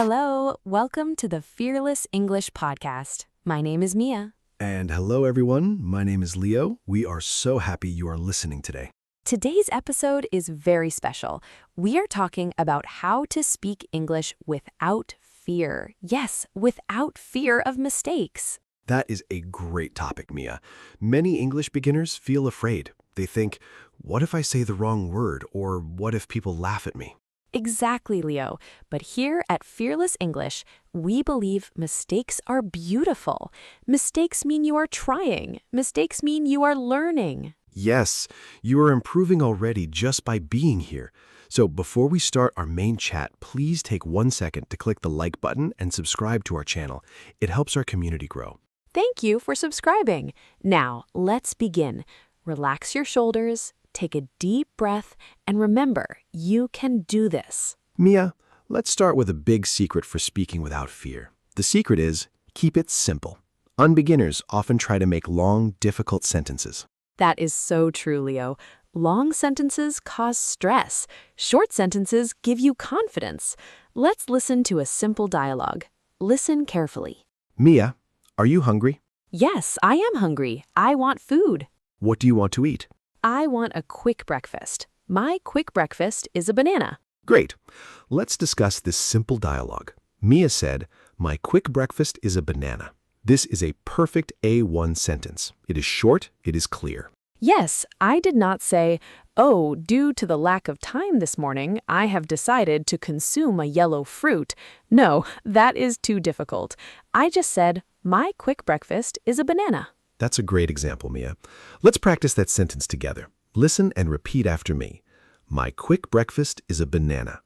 Hello, welcome to the Fearless English Podcast. My name is Mia. And hello, everyone. My name is Leo. We are so happy you are listening today. Today's episode is very special. We are talking about how to speak English without fear. Yes, without fear of mistakes. That is a great topic, Mia. Many English beginners feel afraid. They think, what if I say the wrong word? Or what if people laugh at me? Exactly, Leo. But here at Fearless English, we believe mistakes are beautiful. Mistakes mean you are trying. Mistakes mean you are learning. Yes, you are improving already just by being here. So before we start our main chat, please take 1 second to click the like button and subscribe to our channel. It helps our community grow. Thank you for subscribing. Now, let's begin. Relax your shoulders, take a deep breath, and remember, you can do this. Mia, let's start with a big secret for speaking without fear. The secret is, keep it simple. Unbeginners often try to make long, difficult sentences. That is so true, Leo. Long sentences cause stress. Short sentences give you confidence. Let's listen to a simple dialogue. Listen carefully. Mia, are you hungry? Yes, I am hungry. I want food. What do you want to eat? I want a quick breakfast. My quick breakfast is a banana. Great. Let's discuss this simple dialogue. Mia said, my quick breakfast is a banana. This is a perfect A1 sentence. It is short, it is clear. Yes, I did not say, oh, due to the lack of time this morning, I have decided to consume a yellow fruit. No, that is too difficult. I just said, my quick breakfast is a banana. That's a great example, Mia. Let's practice that sentence together. Listen and repeat after me. My quick breakfast is a banana.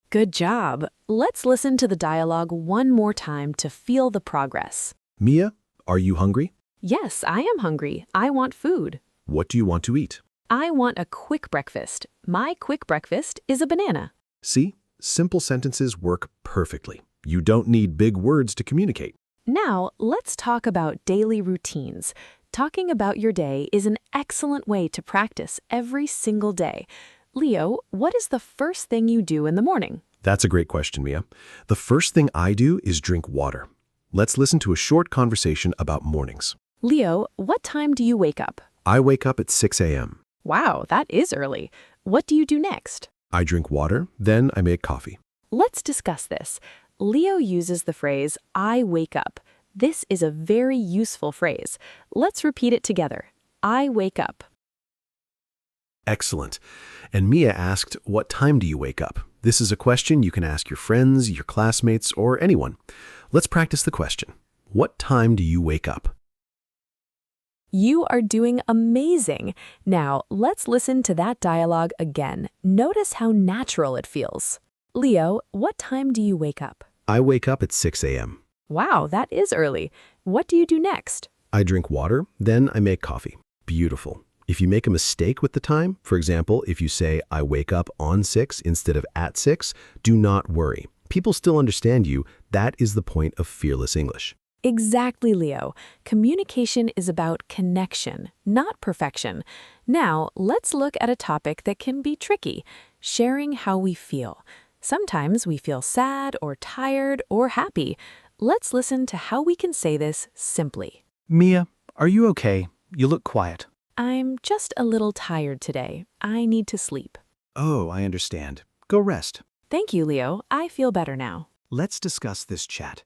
Good job. Let's listen to the dialogue one more time to feel the progress. Mia, are you hungry? Yes, I am hungry. I want food. What do you want to eat? I want a quick breakfast. My quick breakfast is a banana. See, simple sentences work perfectly. You don't need big words to communicate. Now, let's talk about daily routines. Talking about your day is an excellent way to practice every single day. Leo, what is the first thing you do in the morning? That's a great question, Mia. The first thing I do is drink water. Let's listen to a short conversation about mornings. Leo, what time do you wake up? I wake up at 6 a.m. Wow, that is early. What do you do next? I drink water, then I make coffee. Let's discuss this. Leo uses the phrase, I wake up. This is a very useful phrase. Let's repeat it together. I wake up. Excellent. And Mia asked, what time do you wake up? This is a question you can ask your friends, your classmates, or anyone. Let's practice the question. What time do you wake up? You are doing amazing. Now, let's listen to that dialogue again. Notice how natural it feels. Leo, what time do you wake up? I wake up at 6 a.m. Wow, that is early. What do you do next? I drink water, then I make coffee. Beautiful. If you make a mistake with the time, for example, if you say, I wake up on 6 instead of at 6, do not worry. People still understand you. That is the point of Fearless English. Exactly, Leo. Communication is about connection, not perfection. Now, let's look at a topic that can be tricky, sharing how we feel. Sometimes we feel sad or tired or happy. Let's listen to how we can say this simply. Mia, are you okay? You look quiet. I'm just a little tired today. I need to sleep. Oh, I understand. Go rest. Thank you, Leo. I feel better now. Let's discuss this chat.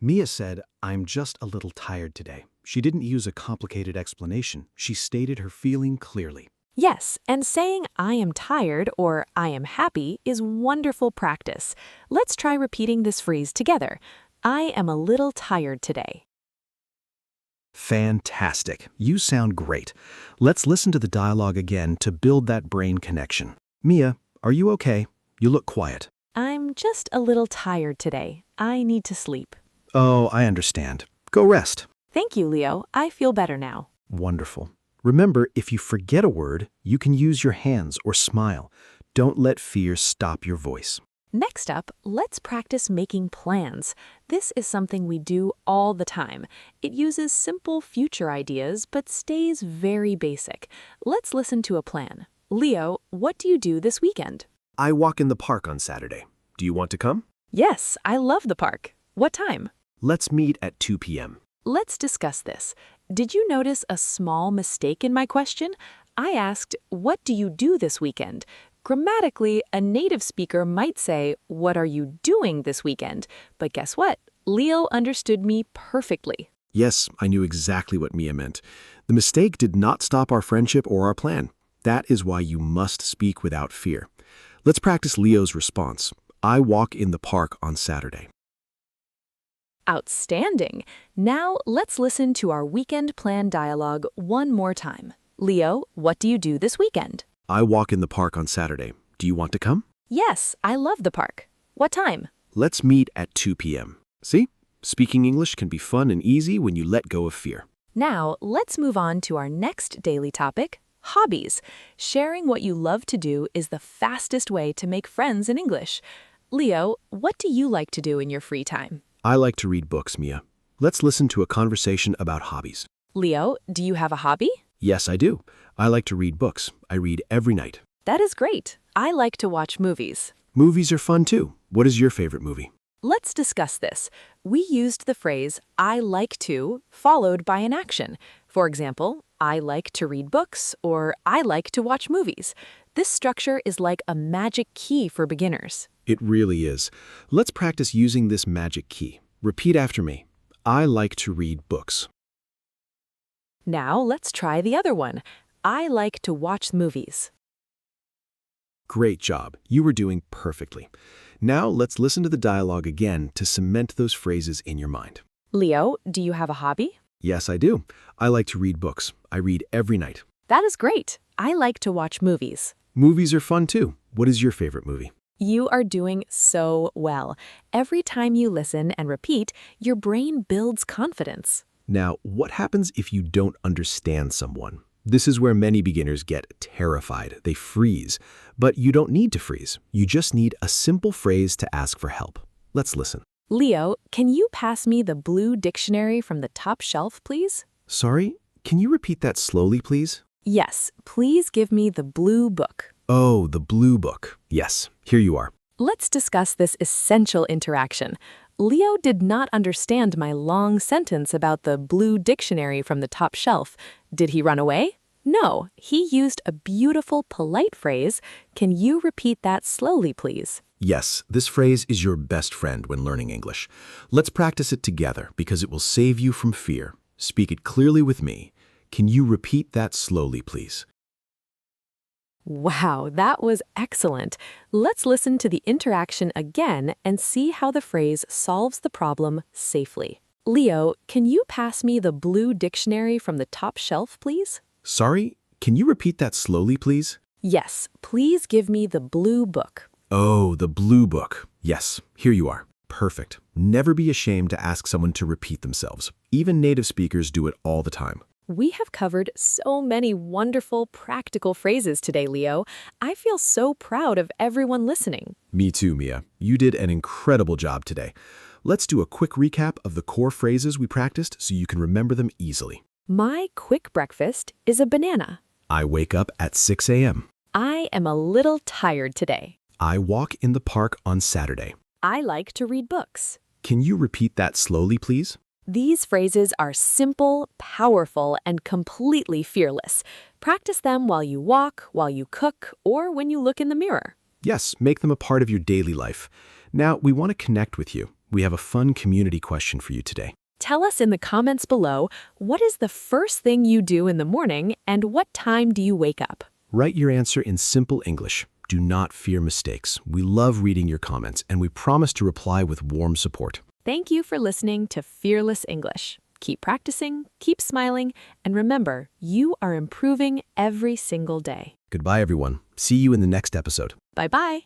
Mia said, I'm just a little tired today. She didn't use a complicated explanation. She stated her feeling clearly. Yes, and saying I am tired or I am happy is wonderful practice. Let's try repeating this phrase together. I am a little tired today. Fantastic. You sound great. Let's listen to the dialogue again to build that brain connection. Mia, are you okay? You look quiet. I'm just a little tired today. I need to sleep. Oh, I understand. Go rest. Thank you, Leo. I feel better now. Wonderful. Remember, if you forget a word, you can use your hands or smile. Don't let fear stop your voice. Next up, let's practice making plans. This is something we do all the time. It uses simple future ideas, but stays very basic. Let's listen to a plan. Leo, what do you do this weekend? I walk in the park on Saturday. Do you want to come? Yes, I love the park. What time? Let's meet at 2 p.m. Let's discuss this. Did you notice a small mistake in my question? I asked, what do you do this weekend? Grammatically, a native speaker might say, what are you doing this weekend? But guess what? Leo understood me perfectly. Yes, I knew exactly what Mia meant. The mistake did not stop our friendship or our plan. That is why you must speak without fear. Let's practice Leo's response. I walk in the park on Saturday. Outstanding. Now let's listen to our weekend plan dialogue one more time. Leo, what do you do this weekend? I walk in the park on Saturday. Do you want to come? Yes, I love the park. What time? Let's meet at 2 p.m. See? Speaking English can be fun and easy when you let go of fear. Now let's move on to our next daily topic, hobbies. Sharing what you love to do is the fastest way to make friends in English. Leo, what do you like to do in your free time? I like to read books, Mia. Let's listen to a conversation about hobbies. Leo, do you have a hobby? Yes, I do. I like to read books. I read every night. That is great. I like to watch movies. Movies are fun too. What is your favorite movie? Let's discuss this. We used the phrase, I like to, followed by an action. For example, I like to read books, or I like to watch movies. This structure is like a magic key for beginners. It really is. Let's practice using this magic key. Repeat after me. I like to read books. Now let's try the other one. I like to watch movies. Great job. You were doing perfectly. Now let's listen to the dialogue again to cement those phrases in your mind. Leo, do you have a hobby? Yes, I do. I like to read books. I read every night. That is great. I like to watch movies. Movies are fun too. What is your favorite movie? You are doing so well. Every time you listen and repeat, your brain builds confidence. Now, what happens if you don't understand someone? This is where many beginners get terrified. They freeze. But you don't need to freeze. You just need a simple phrase to ask for help. Let's listen. Leo, can you pass me the blue dictionary from the top shelf, please? Sorry, can you repeat that slowly, please? Yes, please give me the blue book. Oh, the blue book. Yes, here you are. Let's discuss this essential interaction. Leo did not understand my long sentence about the blue dictionary from the top shelf. Did he run away? No, he used a beautiful, polite phrase. Can you repeat that slowly, please? Yes, this phrase is your best friend when learning English. Let's practice it together because it will save you from fear. Speak it clearly with me. Can you repeat that slowly, please? Wow, that was excellent. Let's listen to the interaction again and see how the phrase solves the problem safely. Leo, can you pass me the blue dictionary from the top shelf, please? Sorry, can you repeat that slowly, please? Yes, please give me the blue book. Oh, the blue book. Yes, here you are. Perfect. Never be ashamed to ask someone to repeat themselves. Even native speakers do it all the time. We have covered so many wonderful, practical phrases today, Leo. I feel so proud of everyone listening. Me too, Mia. You did an incredible job today. Let's do a quick recap of the core phrases we practiced so you can remember them easily. My quick breakfast is a banana. I wake up at 6 a.m. I am a little tired today. I walk in the park on Saturday. I like to read books. Can you repeat that slowly, please? These phrases are simple, powerful, and completely fearless. Practice them while you walk, while you cook, or when you look in the mirror. Yes, make them a part of your daily life. Now, we want to connect with you. We have a fun community question for you today. Tell us in the comments below, what is the first thing you do in the morning and what time do you wake up? Write your answer in simple English. Do not fear mistakes. We love reading your comments, and we promise to reply with warm support. Thank you for listening to Fearless English. Keep practicing, keep smiling, and remember, you are improving every single day. Goodbye, everyone. See you in the next episode. Bye-bye.